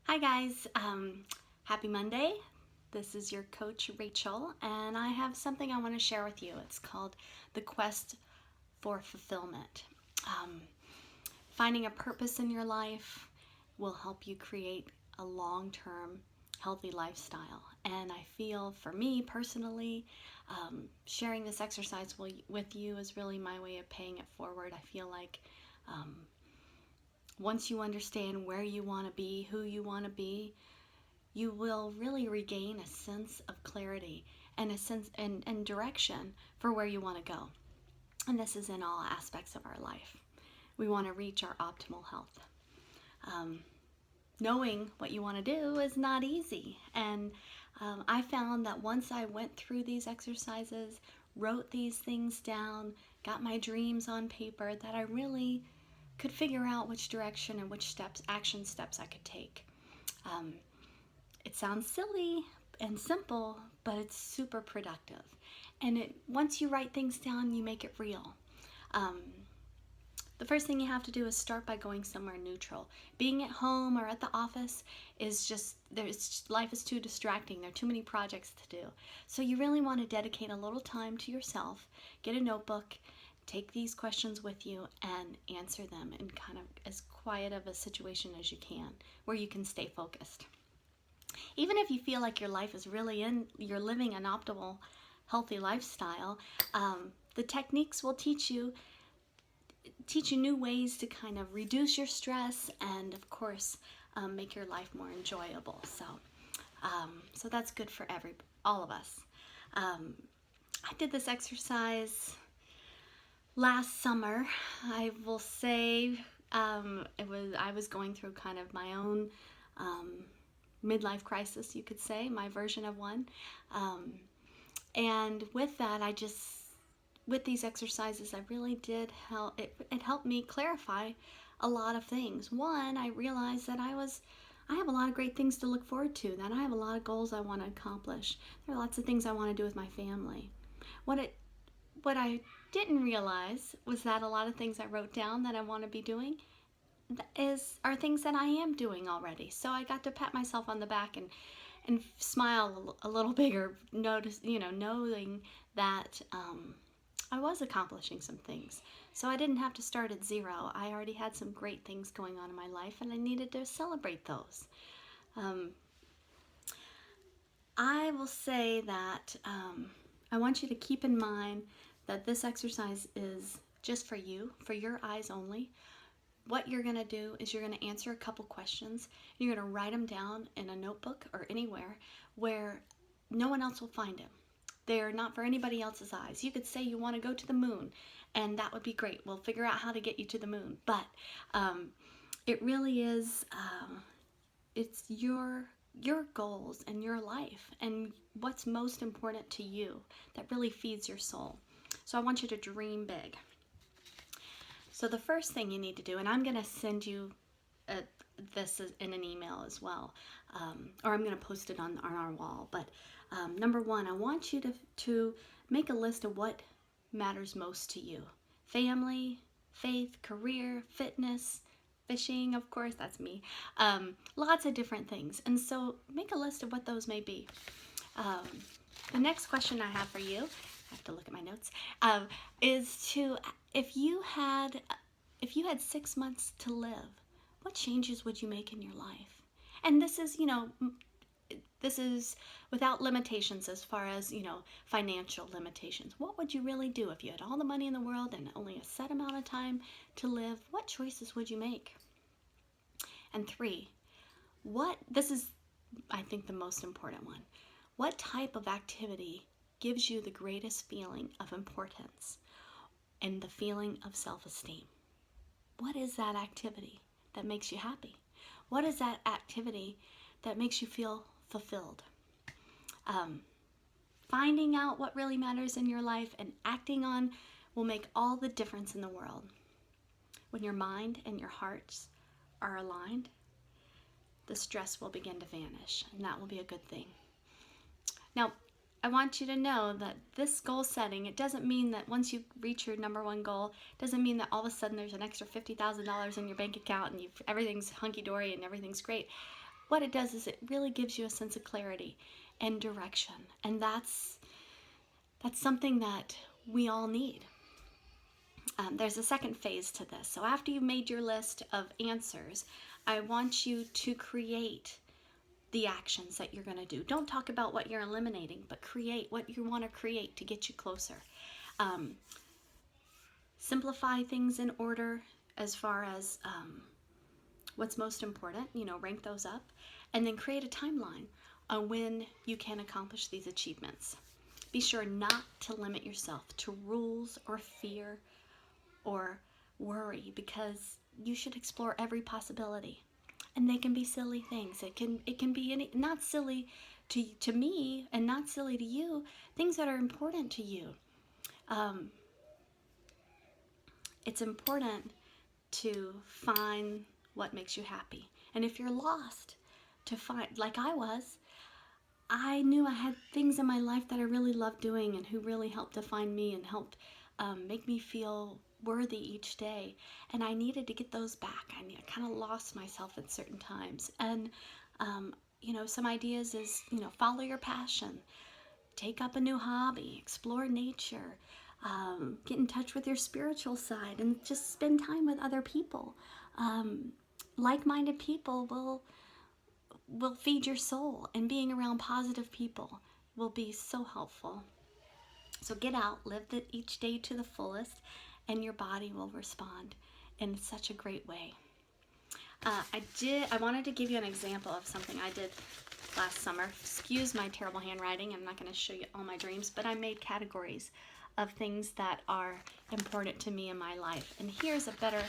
Hi guys, happy Monday. This is your coach Rachel, and I have something I want to share with you. It's called the quest for fulfillment. Um, Finding a purpose in your life will help you create a long-term healthy lifestyle. And I feel for me personally, sharing this exercise with you is really my way of paying it forward. I feel like um, once you understand where you want to be, who you want to be, you will really regain a sense of clarity and a sense and direction for where you want to go. And this is in all aspects of our life. We want to reach our optimal health. Um, Knowing what you want to do is not easy. And I found that once I went through these exercises, wrote these things down, got my dreams on paper, that I really could figure out which direction and which action steps I could take. Um, It sounds silly and simple, but it's super productive. And once you write things down, you make it real. Um, the first thing you have to do is start by going somewhere neutral. Being at home or at the office is life is too distracting. There are too many projects to do. So you really want to dedicate a little time to yourself. Get a notebook, take these questions with you, and answer them in kind of as quiet of a situation as you can, where you can stay focused. Even if you feel like your life is you're living an optimal, healthy lifestyle, the techniques will teach you new ways to kind of reduce your stress and, of course, make your life more enjoyable. So that's good for all of us. I did this exercise last summer. I will say I was going through kind of my own midlife crisis, you could say, my version of one. And with that, with these exercises, I really did help. It helped me clarify a lot of things. One, I realized that I have a lot of great things to look forward to, that I have a lot of goals I want to accomplish. There are lots of things I want to do with my family. What I didn't realize was that a lot of things I wrote down that I want to be doing are things that I am doing already. So I got to pat myself on the back and smile a little bigger, knowing that I was accomplishing some things. So I didn't have to start at zero. I already had some great things going on in my life, and I needed to celebrate those. Um, I will say that I want you to keep in mind that this exercise is just for you, for your eyes only. What you're going to do is you're going to answer a couple questions. You're going to write them down in a notebook or anywhere where no one else will find them. They're not for anybody else's eyes. You could say you want to go to the moon, and that would be great. We'll figure out how to get you to the moon. But it really is, it's your goals and your life and what's most important to you that really feeds your soul. So I want you to dream big. So the first thing you need to do, and I'm going to send you this in an email as well, or I'm going to post it on our wall. But number one, I want you to make a list of what matters most to you. Family, faith, career, fitness, fishing, of course, that's me. Lots of different things. And so make a list of what those may be. The next question I have for you, I have to look at my notes, is if you had 6 months to live, what changes would you make in your life? And this is without limitations as far as, financial limitations. What would you really do if you had all the money in the world and only a set amount of time to live? What choices would you make? And three, this is, I think, the most important one. What type of activity gives you the greatest feeling of importance and the feeling of self-esteem? What is that activity that makes you happy? What is that activity that makes you feel fulfilled? Finding out what really matters in your life and acting on will make all the difference in the world. When your mind and your hearts are aligned, the stress will begin to vanish, and that will be a good thing. Now, I want you to know that this goal setting, it doesn't mean that once you reach your number one goal, it doesn't mean that all of a sudden there's an extra $50,000 in your bank account and everything's hunky-dory and everything's great. what it does is it really gives you a sense of clarity and direction. And that's something that we all need. There's a second phase to this. So after you've made your list of answers, I want you to create the actions that you're going to do. Don't talk about what you're eliminating, but create what you want to create to get you closer. Simplify things in order as far as what's most important, rank those up, and then create a timeline on when you can accomplish these achievements. Be sure not to limit yourself to rules or fear or worry, because you should explore every possibility. And they can be silly things. It can be not silly to me and not silly to you, things that are important to you. It's important to find what makes you happy. And if you're lost, to find, like I was, I knew I had things in my life that I really loved doing and who really helped define me and helped make me feel worthy each day. And I needed to get those back. I kind of lost myself at certain times. And, some ideas is, follow your passion, take up a new hobby, explore nature, get in touch with your spiritual side, and just spend time with other people. Like-minded people will feed your soul, and being around positive people will be so helpful. So get out, live each day to the fullest, and your body will respond in such a great way. I wanted to give you an example of something I did last summer. Excuse my terrible handwriting. I'm not going to show you all my dreams, but I made categories of things that are important to me in my life. And here's a better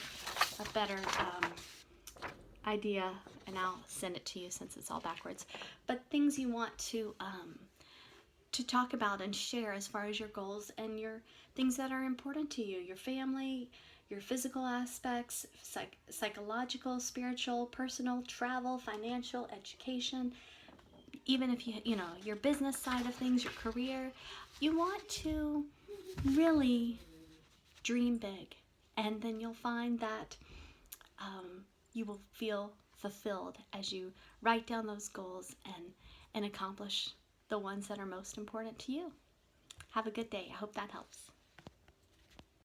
idea, and I'll send it to you since it's all backwards. But things you want to talk about and share as far as your goals and your things that are important to you, your family, your physical aspects, psychological, spiritual, personal, travel, financial, education, even if your business side of things, your career. You want to really dream big, and then you'll find that you will feel fulfilled as you write down those goals and accomplish the ones that are most important to you. Have a good day. I hope that helps.